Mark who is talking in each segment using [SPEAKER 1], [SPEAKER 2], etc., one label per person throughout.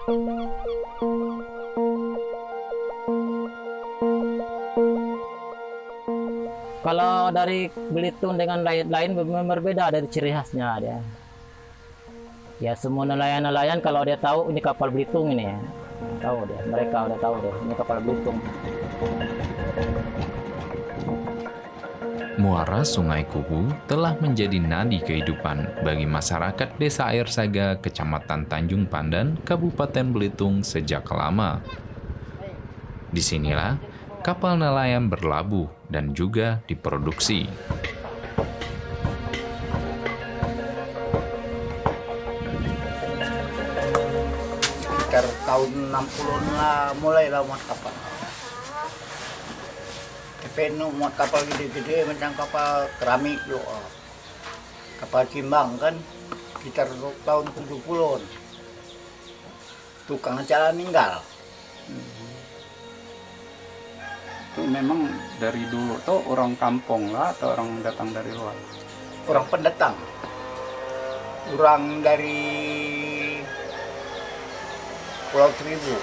[SPEAKER 1] Kalau dari Belitung dengan lain memang berbeda dari ciri khasnya dia. Ya semua nelayan-nelayan kalau dia tahu ini kapal Belitung ini ya. Tahu dia, mereka udah tahu deh ini kapal Belitung.
[SPEAKER 2] Muara Sungai Kubu telah menjadi nadi kehidupan bagi masyarakat Desa Air Saga, Kecamatan Tanjung Pandan, Kabupaten Belitung sejak lama. Disinilah kapal nelayan berlabuh dan juga diproduksi.
[SPEAKER 3] Sekitar tahun 60-an lah mulailah muat kapal. Tapi muat kapal gede-gede macam kapal keramik juga. Kapal timbang kan sekitar tahun 70-an. Tukang jalan meninggal.
[SPEAKER 4] Itu memang dari dulu tuh orang kampung lah atau orang datang dari luar?
[SPEAKER 3] Orang pendatang. Orang dari Pulau Seribu.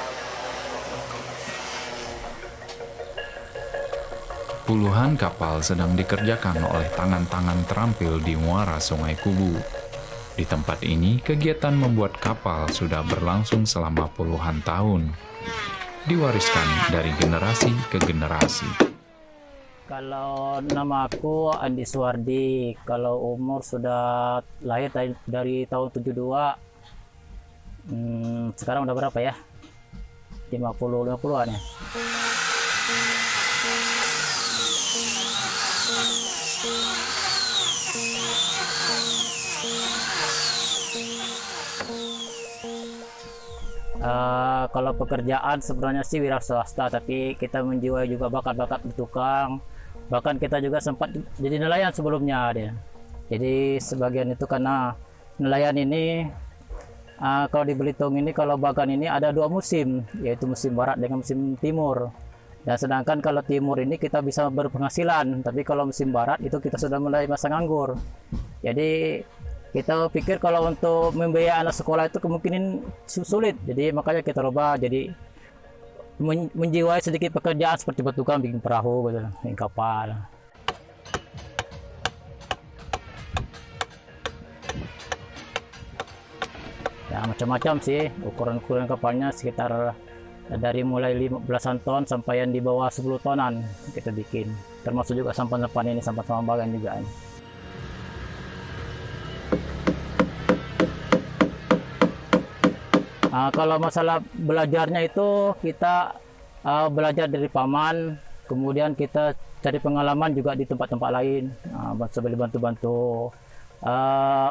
[SPEAKER 2] Puluhan kapal sedang dikerjakan oleh tangan-tangan terampil di muara Sungai Kubu. Di tempat ini, kegiatan membuat kapal sudah berlangsung selama puluhan tahun. Diwariskan dari generasi ke generasi.
[SPEAKER 1] Kalau nama aku Andi Suwardi, kalau umur sudah lahir dari tahun 72. Sekarang udah berapa ya? 50-50an ya. Kalau pekerjaan sebenarnya sih wira swasta, tapi kita menjiwai juga bakat-bakat bertukang. Bahkan kita juga sempat jadi nelayan sebelumnya dia. Jadi sebagian itu karena nelayan ini kalau di Belitung ini, kalau Bagan ini ada dua musim, yaitu musim barat dengan musim timur. Dan sedangkan kalau timur ini kita bisa berpenghasilan, tapi kalau musim barat itu kita sudah mulai masa nganggur. Jadi kita pikir kalau untuk membiayai anak sekolah itu kemungkinan sulit. Jadi makanya kita coba jadi menjiwai sedikit pekerjaan seperti bertukang, bikin perahu, bikin kapal. Ya macam-macam sih, ukuran kapalnya sekitar dari mulai 15-an ton sampai yang di bawah 10 tonan kita bikin. Termasuk juga sampan-sampan ini, sampan-sampan Bagan juga. Kalau masalah belajarnya itu kita belajar dari paman, kemudian kita cari pengalaman juga di tempat-tempat lain, sambil bantu-bantu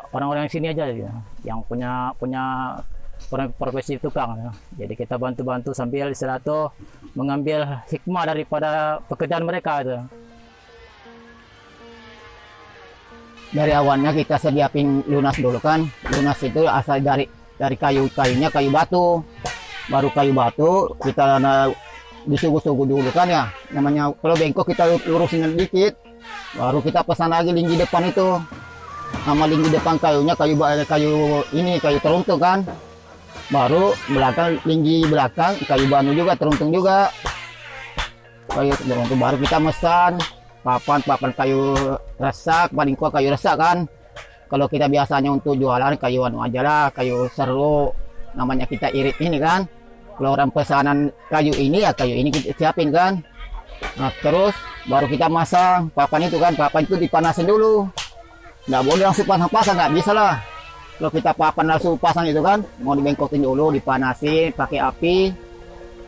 [SPEAKER 1] orang-orang yang sini aja ya, yang punya orang profesi tukang ya. Jadi kita bantu-bantu sambil istilah itu mengambil hikmah daripada pekerjaan mereka itu.
[SPEAKER 5] Dari awalnya kita sediapin lunas dulu kan. Lunas itu asal dari kayu-kayunya, kayu batu. Baru kayu batu kita disuguh-suguh dulu kan ya. Namanya kalau bengkok kita lurusin dikit. Baru kita pesan lagi linggi depan itu. Nama linggi depan kayunya kayu teruntung kan. Baru belakang linggi belakang kayu banu juga teruntung juga. Kayu teruntung baru kita mesan papan kayu resak, paling kuat kayu resak kan. Kalau kita biasanya untuk jualan kayu anu aja lah, kayu seru namanya kita irit ini kan. Kalau orang pesanan kayu ini ya kayu ini kita siapin kan. Nah terus baru kita masang papan itu kan, papan itu dipanasin dulu. Nggak boleh langsung pasang, nggak bisa lah. Kalau kita papan langsung pasang itu kan, mau dibengkokin dulu, dipanasin, pakai api.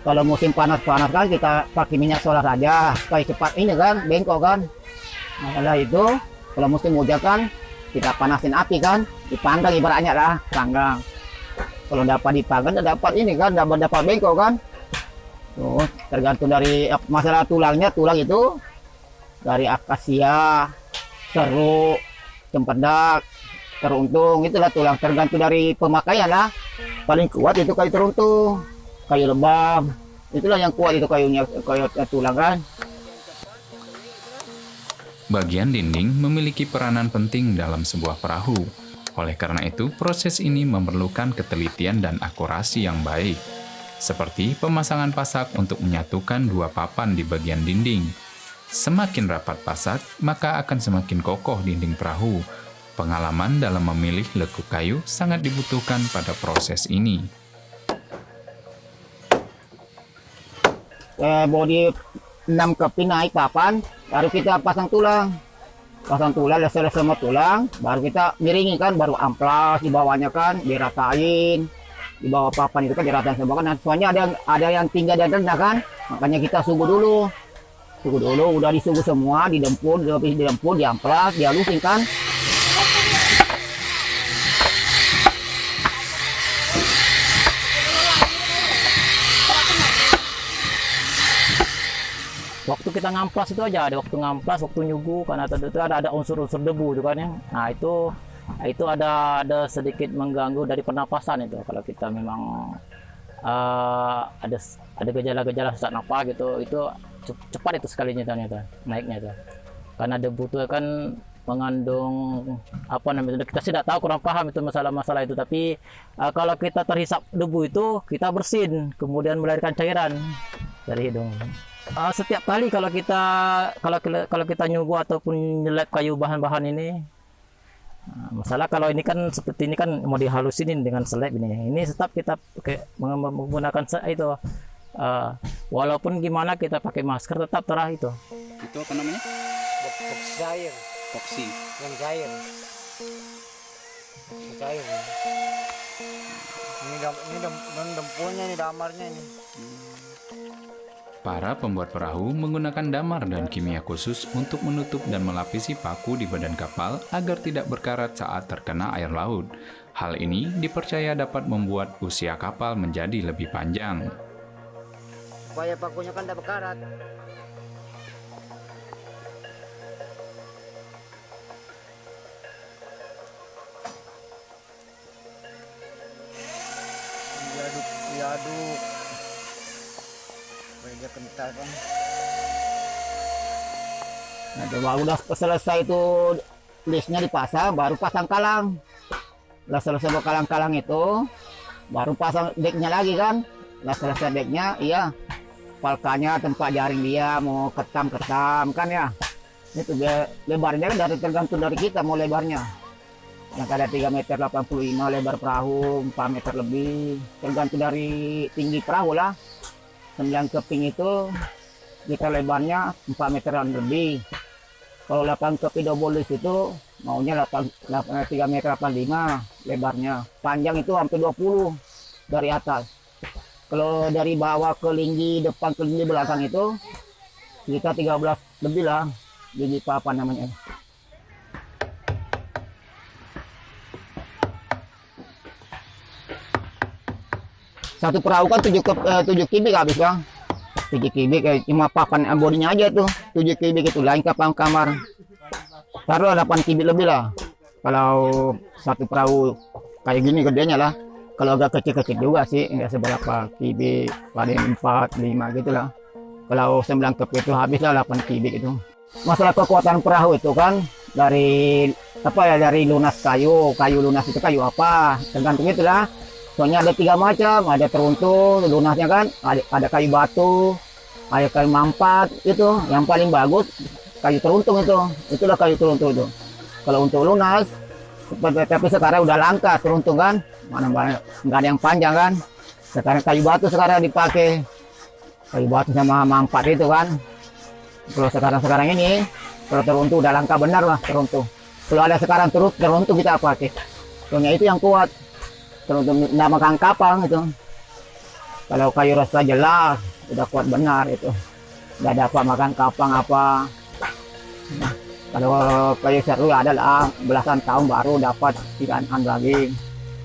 [SPEAKER 5] Kalau musim panas-panas kan kita pakai minyak solar aja, supaya cepat ini kan, bengkok kan. Nah, setelah itu, kalau musim hujan kan, kita panasin api kan, dipanggang ibaratnya lah, panggang. Kalau dapat dipanggang, dapat ini kan, dapat bengkok kan. Tuh, tergantung dari masalah tulangnya, tulang itu dari akasia, seru, cempedak, teruntung, itulah tulang, tergantung dari pemakaian lah. Paling kuat itu kayu teruntung, kayu lebam, itulah yang kuat itu kayunya, kayu tulang kan.
[SPEAKER 2] Bagian dinding memiliki peranan penting dalam sebuah perahu. Oleh karena itu, proses ini memerlukan ketelitian dan akurasi yang baik, seperti pemasangan pasak untuk menyatukan dua papan di bagian dinding. Semakin rapat pasak, maka akan semakin kokoh dinding perahu. Pengalaman dalam memilih lekuk kayu sangat dibutuhkan pada proses ini.
[SPEAKER 5] Bodi 6 keping naik papan, baru kita pasang tulang, selesai semua tulang, baru kita miringin kan, baru amplas di bawahnya kan, diratain, di bawah papan itu kan diratain semua kan. Nah, soalnya ada yang tinggal dan rendah kan, makanya kita suguh dulu, udah disuguh semua, didempul, diamplas, dihalusin kan.
[SPEAKER 1] Waktu kita ngamplas itu aja ada waktu ngamplas, waktu nyuguh, karena itu ada unsur-unsur debu itu kan ya. Nah itu ada sedikit mengganggu dari pernapasan itu. Kalau kita memang ada gejala-gejala sesak napas gitu, itu cepat itu sekalinya ternyata naiknya itu. Karena debu itu kan mengandung apa namanya, kita tidak tahu, kurang paham itu masalah-masalah itu, tapi kalau kita terhisap debu itu kita bersin, kemudian melahirkan cairan dari hidung. Setiap kali kalau kita nyuguh ataupun nyelep kayu bahan-bahan ini, masalah kalau ini kan seperti ini kan mau dihalusinin dengan seleb ini tetap kita menggunakan itu, walaupun gimana kita pakai masker tetap terah itu.
[SPEAKER 4] Itu apa namanya?
[SPEAKER 3] Cair,
[SPEAKER 4] Toksi.
[SPEAKER 3] yang cair. Cair. Ini dempulnya, ini damarnya ini.
[SPEAKER 2] Para pembuat perahu menggunakan damar dan kimia khusus untuk menutup dan melapisi paku di badan kapal agar tidak berkarat saat terkena air laut. Hal ini dipercaya dapat membuat usia kapal menjadi lebih panjang.
[SPEAKER 3] Supaya pakunya kan tidak berkarat. Diaduk. Supaya dia kental kan.
[SPEAKER 5] Nah, baru udah selesai itu listnya dipasang, baru pasang kalang. Lah selesai kalang-kalang itu, baru pasang deknya lagi kan. Lah selesai deknya, iya, palkanya, tempat jaring dia mau ketam kan ya. Itu lebarnya kan tergantung dari kita mau lebarnya. Yang ada 3,85 meter lebar perahu, 4 meter lebih, tergantung dari tinggi perahu lah. 9 keping itu kita lebarnya 4 meteran lebih. Kalau 8 keping double list itu maunya 3,85 meter lebarnya. Panjang itu hampir 20 dari atas. Kalau dari bawah ke linggi depan ke linggi belakang itu kita 13 lebih lah, linggi papan namanya. Satu perahu kan 7 kubik habis bang. 7 kubik cuma papan bodinya aja tuh 7 kubik itu, lain kapal kamar. Taruh 8 kubik lebih lah. Kalau satu perahu kayak gini gedenya lah. Kalau agak kecil-kecil juga sih, enggak seberapa kubik, paling 4, 5 gitu lah. Kalau 9 kubik itu habis lah 8 kubik itu. Masalah kekuatan perahu itu kan dari dari lunas kayu lunas itu kayu apa, tergantung itulah. Soalnya ada 3 macam, ada teruntung, lunasnya kan, ada kayu batu, ada kayu mampat, itu yang paling bagus kayu teruntung itu, itulah kayu teruntung itu. Kalau untuk lunas, tapi sekarang udah langka teruntung kan, mana nggak ada yang panjang kan. Sekarang kayu batu sekarang dipakai, kayu batu sama mampat itu kan. Kalau sekarang ini, kalau teruntung udah langka benar lah teruntung. Kalau ada sekarang teruntung kita pakai, soalnya itu yang kuat. Teruntung nggak makan kapal itu. Kalau kayu rasa jelas udah kuat benar itu, nggak dapat makan kapal apa. Nah, kalau kayu seru ada lah belasan tahun baru dapat ikan lagi,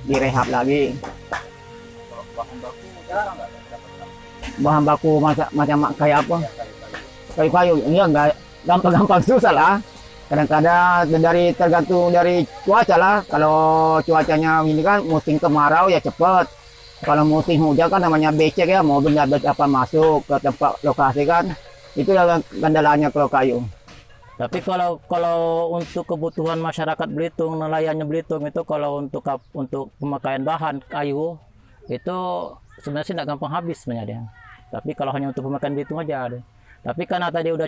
[SPEAKER 5] direhab lagi. Bahan baku macam kayak apa? Kayu ini nggak gampang susah lah. Kadang-kadang tergantung dari cuaca lah. Kalau cuacanya ini kan musim kemarau ya cepat. Kalau musim hujan kan namanya becek ya, mau benda apa masuk ke tempat lokasi kan. Itu yang kendalanya kalau kayu.
[SPEAKER 1] Tapi kalau untuk kebutuhan masyarakat Belitung, nelayannya Belitung itu kalau untuk pemakaian bahan kayu itu sebenarnya sih nggak gampang habis sebenarnya dia. Tapi kalau hanya untuk pemakaian Belitung aja ada. Tapi karena tadi udah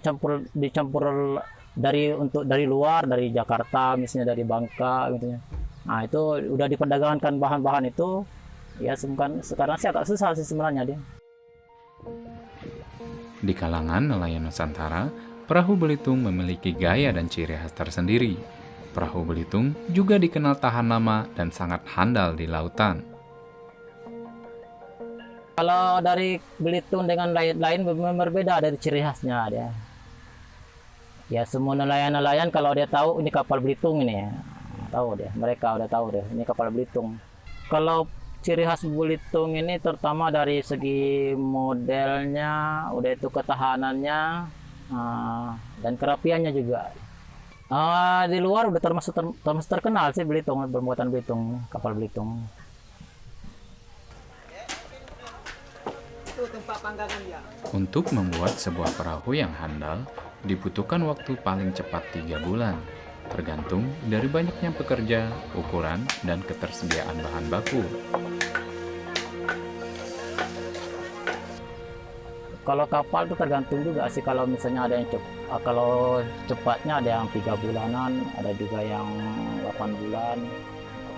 [SPEAKER 1] dicampur dari luar, dari Jakarta misalnya, dari Bangka misalnya. Nah itu udah diperdagangkan bahan-bahan itu, ya sekarang sih agak susah sih sebenarnya dia.
[SPEAKER 2] Di kalangan nelayan Nusantara, perahu Belitung memiliki gaya dan ciri khas tersendiri. Perahu Belitung juga dikenal tahan lama dan sangat handal di lautan.
[SPEAKER 1] Kalau dari Belitung dengan lain memang berbeda dari ciri khasnya dia. Ya semua nelayan kalau dia tahu ini kapal Belitung ini, ya. Tahu dia, mereka udah tahu deh ini kapal Belitung. Kalau ciri khas Belitung ini terutama dari segi modelnya, udah itu ketahanannya, dan kerapiannya juga. Di luar udah termasuk terkenal sih Belitung, bermuatan Belitung, kapal Belitung.
[SPEAKER 2] Untuk membuat sebuah perahu yang handal, dibutuhkan waktu paling cepat 3 bulan, tergantung dari banyaknya pekerja, ukuran, dan ketersediaan bahan baku.
[SPEAKER 1] Kalau kapal itu tergantung juga sih, kalau misalnya ada yang kalau cepatnya ada yang 3 bulanan, ada juga yang 8 bulan.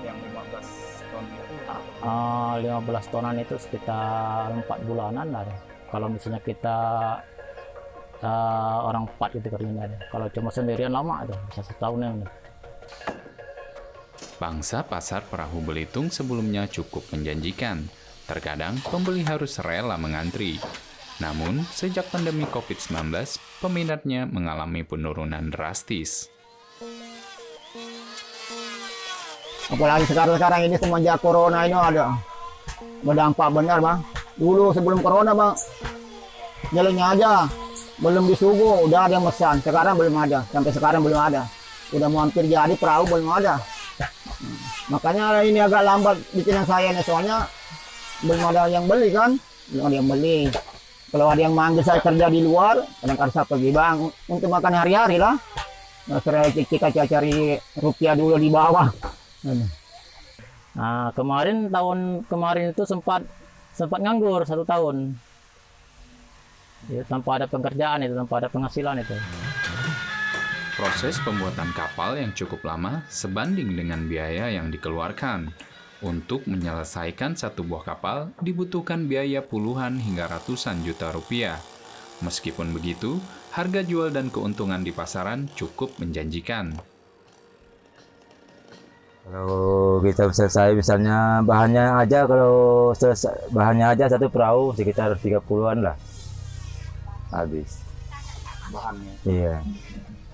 [SPEAKER 4] Yang 15 ton itu
[SPEAKER 1] 15 tonan itu sekitar 4 bulanan lah deh. Kalau misalnya kita orang 4 gitu kerjanya deh. Kalau cuma sendirian lama tuh bisa setahunan.
[SPEAKER 2] Pangsa pasar perahu Belitung sebelumnya cukup menjanjikan. Terkadang pembeli harus rela mengantri. Namun, sejak pandemi COVID-19, peminatnya mengalami penurunan drastis.
[SPEAKER 5] Apalagi sekarang ini semenjak corona ini ada berdampak benar bang. Dulu sebelum corona bang, jalannya aja belum disuguh, udah ada yang pesan. Sekarang belum ada, sampai sekarang belum ada. Udah mau hampir jadi perahu belum ada. Makanya ini agak lambat bikinan saya nih, soalnya belum ada yang beli kan, belum ada yang beli. Kalau ada yang manggil saya kerja di luar, kadang-kadang saya pergi bang untuk makan hari-hari lah. Nah, kita cari rupiah dulu di bawah.
[SPEAKER 1] Nah, tahun kemarin itu sempat nganggur 1 tahun. Ya, tanpa ada pekerjaan itu, tanpa ada penghasilan itu.
[SPEAKER 2] Proses pembuatan kapal yang cukup lama sebanding dengan biaya yang dikeluarkan. Untuk menyelesaikan satu buah kapal dibutuhkan biaya puluhan hingga ratusan juta rupiah. Meskipun begitu, harga jual dan keuntungan di pasaran cukup menjanjikan.
[SPEAKER 6] Kalau kita selesai misalnya bahannya aja, satu perahu sekitar 30-an lah habis
[SPEAKER 4] bahannya.
[SPEAKER 6] Iya,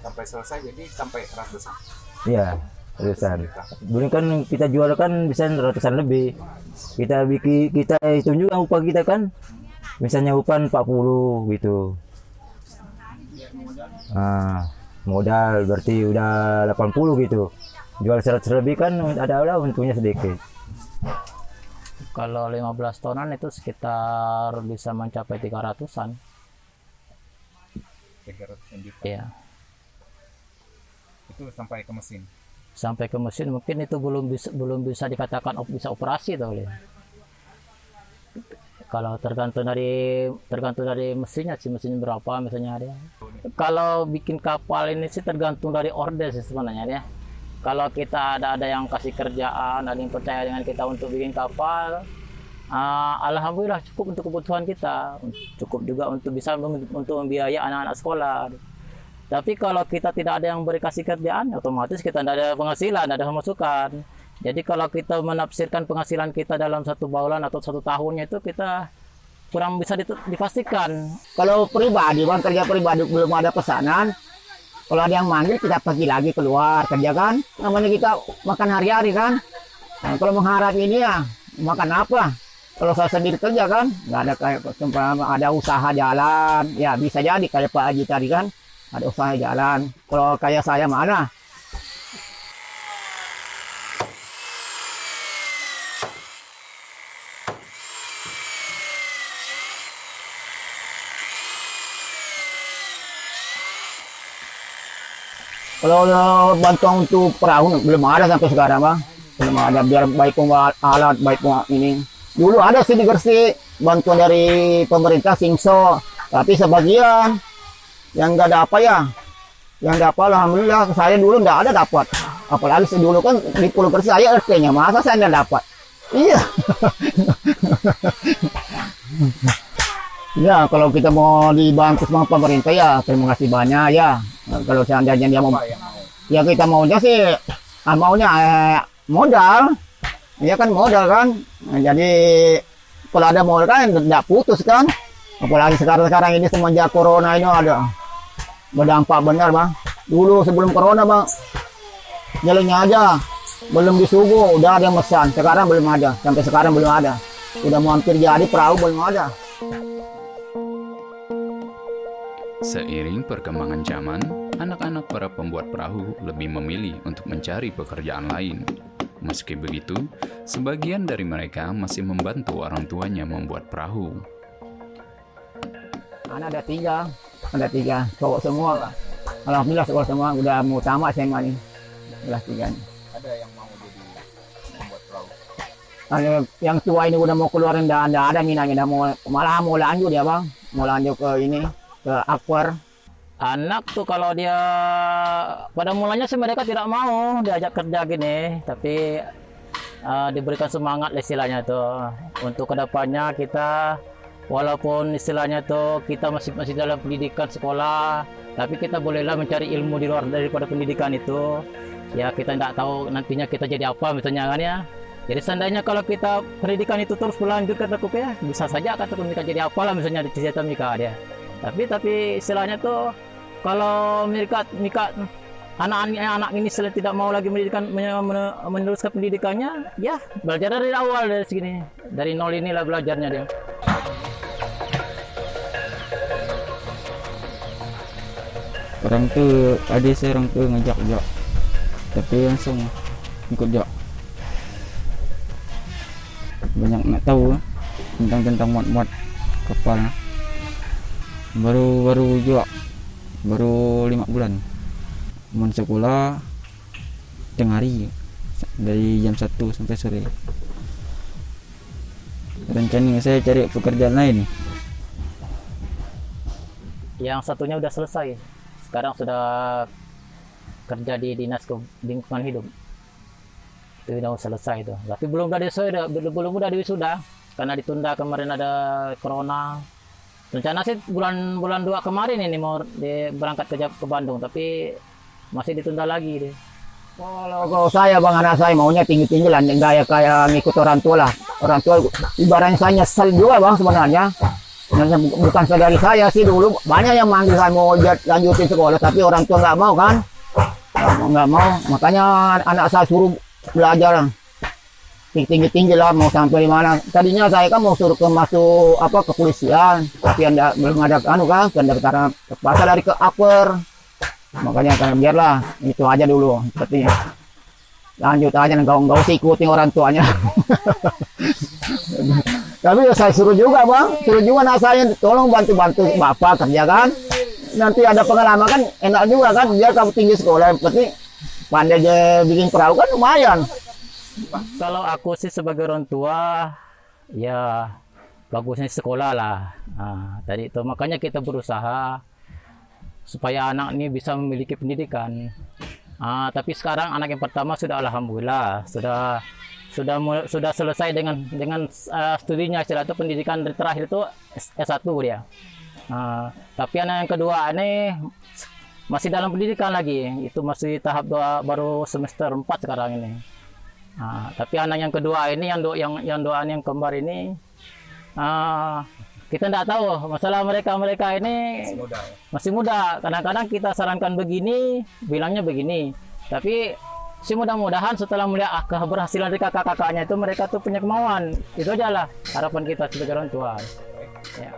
[SPEAKER 4] Sampai selesai jadi sampai ratusan.
[SPEAKER 6] iya ratusan. Dulu kan kita jual kan bisa ratusan lebih. Kita hitung juga upah kita kan, misalnya upah 40 gitu. Modal berarti udah 80 gitu. Jual 100 lebih kan ada untungnya sedikit.
[SPEAKER 1] Kalau 15 tonan itu sekitar bisa mencapai 300-an.
[SPEAKER 4] 300 juta.
[SPEAKER 1] Ya.
[SPEAKER 4] Itu sampai ke mesin.
[SPEAKER 1] Sampai ke mesin mungkin itu belum bisa dikatakan bisa operasi tuh. Kalau tergantung dari mesinnya sih, mesin berapa misalnya dia. Kalau bikin kapal ini sih tergantung dari order sih sebenarnya ya. Kalau kita ada yang kasih kerjaan, ada yang percaya dengan kita untuk bikin kapal, alhamdulillah cukup untuk kebutuhan kita, cukup juga untuk bisa untuk membiayai anak-anak sekolah. Tapi kalau kita tidak ada yang beri kasih kerjaan, otomatis kita tidak ada penghasilan, tidak ada pemasukan. Jadi kalau kita menafsirkan penghasilan kita dalam 1 bulan atau 1 tahunnya itu kita kurang bisa dipastikan.
[SPEAKER 5] Kalau pribadi bang, kerja pribadi belum ada pesanan. Kalau ada yang manggil kita pergi lagi keluar kerja kan. Namanya kita makan hari-hari kan. Nah, kalau mengharap ini ya makan apa? Kalau saya sendiri kerja kan, nggak ada kayak ada usaha jalan. Ya bisa jadi kayak Pak Haji tadi kan, ada usaha jalan. Kalau kayak saya mana? Kalau bantuan untuk perahu belum ada sampai sekarang bang, belum ada. Biar baik pun alat, baik pun ini. Dulu ada sih di Gresik bantuan dari pemerintah Singso, tapi sebagian yang nggak ada apa ya, yang dapat alhamdulillah saya dulu nggak ada dapat. Apalagi dulu kan di Pulau Gresik saya RT-nya, masa saya nggak dapat? Iya. Ya, kalau kita mau dibantu sama pemerintah ya terima kasih banyak ya. Kalau seandainya dia mau, ya kita maunya sih, maunya modal. Ya kan modal kan. Jadi kalau ada modal kan tidak putus kan. Apalagi sekarang ini semenjak corona ini ada berdampak benar bang. Dulu sebelum corona bang, jalannya aja belum disuguh, udah ada yang pesan. Sekarang belum ada, sampai sekarang belum ada. Udah mau hampir jadi perahu belum ada.
[SPEAKER 2] Seiring perkembangan zaman, anak-anak para pembuat perahu lebih memilih untuk mencari pekerjaan lain. Meski begitu, sebagian dari mereka masih membantu orang tuanya membuat perahu.
[SPEAKER 5] Anak ada tiga, cowok semua Pak. Alhamdulillah sekolah semua, udah mau tamat SMA nih. Udah 3 nih.
[SPEAKER 3] Ada yang mau jadi membuat perahu.
[SPEAKER 5] Yang tua ini udah mau keluar, nggak ada minatnya, malah mau lanjut ya bang, mau lanjut ke ini, ke aquar.
[SPEAKER 1] Anak tuh kalau dia pada mulanya sih mereka tidak mau diajak kerja gini, tapi diberikan semangat istilahnya tuh untuk kedepannya kita, walaupun istilahnya tuh kita masih dalam pendidikan sekolah, tapi kita bolehlah mencari ilmu di luar daripada pendidikan itu. Ya kita tidak tahu nantinya kita jadi apa misalnya kan ya. Jadi seandainya kalau kita pendidikan itu terus berlanjut kataku ya, bisa saja kataku Mika jadi apalah misalnya di cita Mika dia. Tapi istilahnya tuh kalau Mika anak ini selain tidak mau lagi meneruskan pendidikannya, ya belajar dari awal dari segini, dari nol inilah belajarnya dia.
[SPEAKER 7] Orang tuh ada seorang tuh ngajak jak, tapi langsung ikut jak. Banyak nak tahu tentang muat kapal. Baru juga baru 5 bulan. Mau sekolah tengah hari dari jam 1 sampai sore. Rencananya saya cari pekerjaan lain.
[SPEAKER 1] Yang satunya udah selesai, sekarang sudah kerja di Dinas Lingkungan Hidup. Itu udah selesai itu, tapi belum udah diwisuda karena ditunda kemarin ada corona. Rencana sih bulan 2 kemarin ini mau berangkat ke Bandung, tapi masih ditunda lagi deh.
[SPEAKER 5] Kalau saya bang, anak saya maunya tinggi lah, nggak kayak ngikut orang tua lah. Orang tua ibaratnya saya nyesel juga bang sebenarnya. Bukan saudari saya sih, dulu banyak yang manggil saya mau lanjutin sekolah, tapi orang tua nggak mau kan, nggak mau. Makanya anak saya suruh belajar tinggi lah, mau sampai di mana. Tadinya saya kan mau suruh masuk kepolisian, tapi belum ada kan pendaftaran terpaksa lari ke aquar. Makanya kan biarlah itu aja dulu, seperti lanjut aja, nggak usah ikutin orang tuanya. Tapi saya suruh juga bang, anak saya tolong bantu bapak kerja kan. Nanti ada pengalaman kan enak juga kan, biar kamu tinggi sekolah, berarti pandai bikin perahu kan lumayan.
[SPEAKER 1] Kalau aku sih sebagai orang tua, ya bagusnya sekolah lah. Tadi itu makanya kita berusaha supaya anak ini bisa memiliki pendidikan. Tapi sekarang anak yang pertama sudah alhamdulillah sudah selesai dengan studinya, istilah itu pendidikan terakhir itu S1 dia. Tapi anak yang kedua ini masih dalam pendidikan lagi, itu masih tahap 2, baru semester 4 sekarang ini. Tapi anak yang kedua ini yang doaan yang kembar ini, kita tidak tahu masalah mereka ini masih muda. Kadang-kadang kita sarankan begini, bilangnya begini, tapi mudah-mudahan setelah melihat keberhasilan dari kakak-kakaknya itu, mereka tuh punya kemauan. Itu aja lah harapan kita sebagai orang tua. Ya.